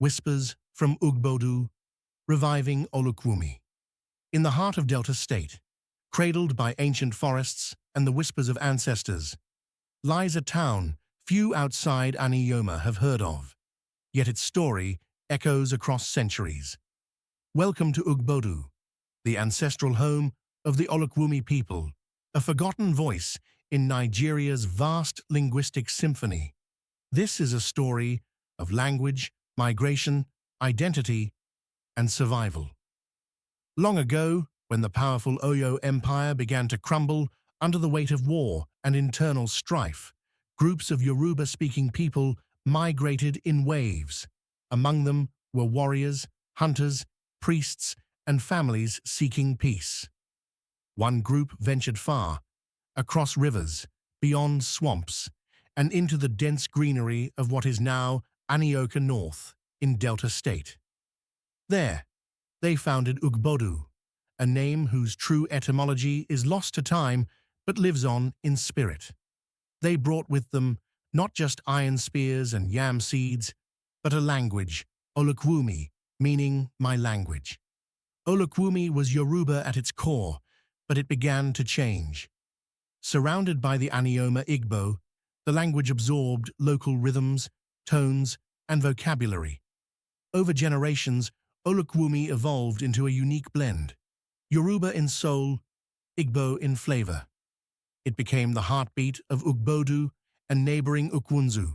Whispers from Ugbodu, reviving Olukwumi. In the heart of Delta State, cradled by ancient forests and the whispers of ancestors, lies a town few outside Anioma have heard of, yet its story echoes across centuries. Welcome to Ugbodu, the ancestral home of the Olukwumi people, a forgotten voice in Nigeria's vast linguistic symphony. This is a story of language, migration, identity, and survival. Long ago, when the powerful Oyo Empire began to crumble under the weight of war and internal strife, groups of Yoruba-speaking people migrated in waves. Among them were warriors, hunters, priests, and families seeking peace. One group ventured far, across rivers, beyond swamps, and into the dense greenery of what is now Anioka North in Delta State. There, they founded Ugbodu, a name whose true etymology is lost to time but lives on in spirit. They brought with them not just iron spears and yam seeds, but a language, Olukwumi, meaning my language. Olukwumi was Yoruba at its core, but it began to change. Surrounded by the Anioma Igbo, the language absorbed local rhythms, tones, and vocabulary. Over generations, Olukwumi evolved into a unique blend, Yoruba in soul, Igbo in flavor. It became the heartbeat of Ugbodu and neighboring Ukwunzu,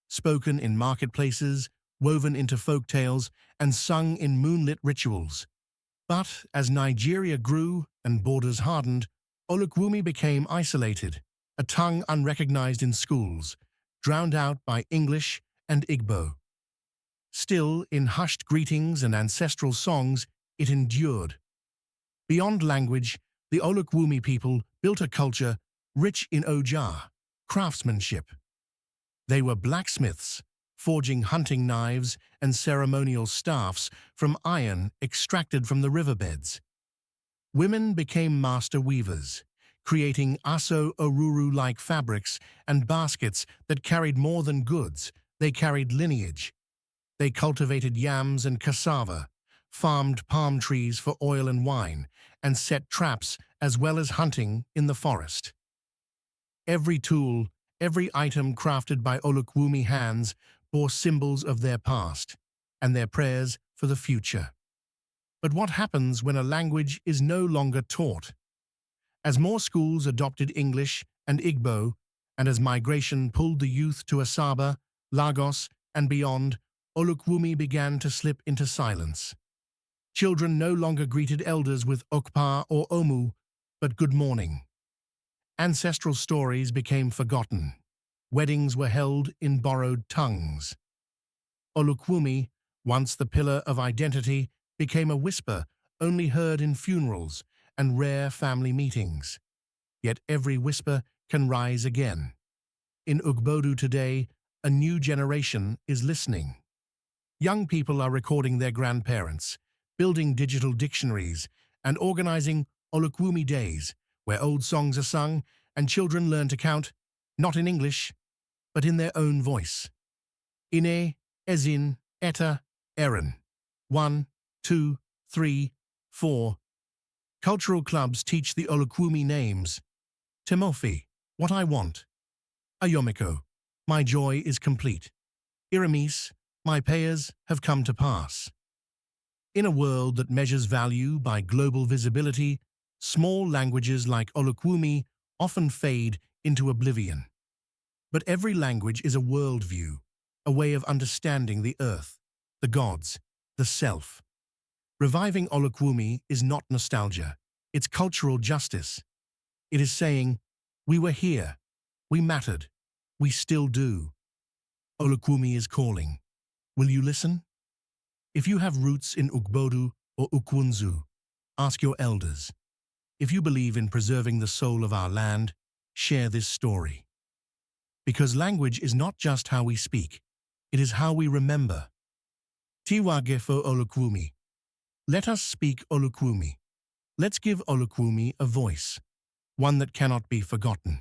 spoken in marketplaces, woven into folk tales, and sung in moonlit rituals. But as Nigeria grew and borders hardened, Olukwumi became isolated, a tongue unrecognized in schools, drowned out by English and Igbo. Still, in hushed greetings and ancestral songs, it endured. Beyond language, the Olukwumi people built a culture rich in oja, craftsmanship. They were blacksmiths, forging hunting knives and ceremonial staffs from iron extracted from the riverbeds. Women became master weavers, creating aso oruru-like fabrics and baskets that carried more than goods, they carried lineage. They cultivated yams and cassava, farmed palm trees for oil and wine, and set traps as well as hunting in the forest. Every tool, every item crafted by Olukwumi hands bore symbols of their past and their prayers for the future. But what happens when a language is no longer taught? As more schools adopted English and Igbo, and as migration pulled the youth to Asaba, Lagos, and beyond, Olukwumi began to slip into silence. Children no longer greeted elders with okpa or omu, but good morning. Ancestral stories became forgotten. Weddings were held in borrowed tongues. Olukwumi, once the pillar of identity, became a whisper only heard in funerals and rare family meetings. Yet every whisper can rise again. In Ugbodu today, a new generation is listening. Young people are recording their grandparents, building digital dictionaries, and organizing Olukwumi days, where old songs are sung and children learn to count, not in English, but in their own voice. Ine, Ezin, Eta, Erin. 1, 2, 3, 4. Cultural clubs teach the Olukwumi names. Temofi, what I want. Ayomiko, my joy is complete. Iramis, my payers have come to pass. In a world that measures value by global visibility, small languages like Olukwumi often fade into oblivion. But every language is a worldview, a way of understanding the earth, the gods, the self. Reviving Olukwumi is not nostalgia, it's cultural justice. It is saying, we were here, we mattered, we still do. Olukwumi is calling. Will you listen? If you have roots in Ugbodu or Ukwunzu, ask your elders. If you believe in preserving the soul of our land, share this story. Because language is not just how we speak, it is how we remember. Tiwa Gefo Olukwumi. Let us speak Olukwumi. Let's give Olukwumi a voice, one that cannot be forgotten.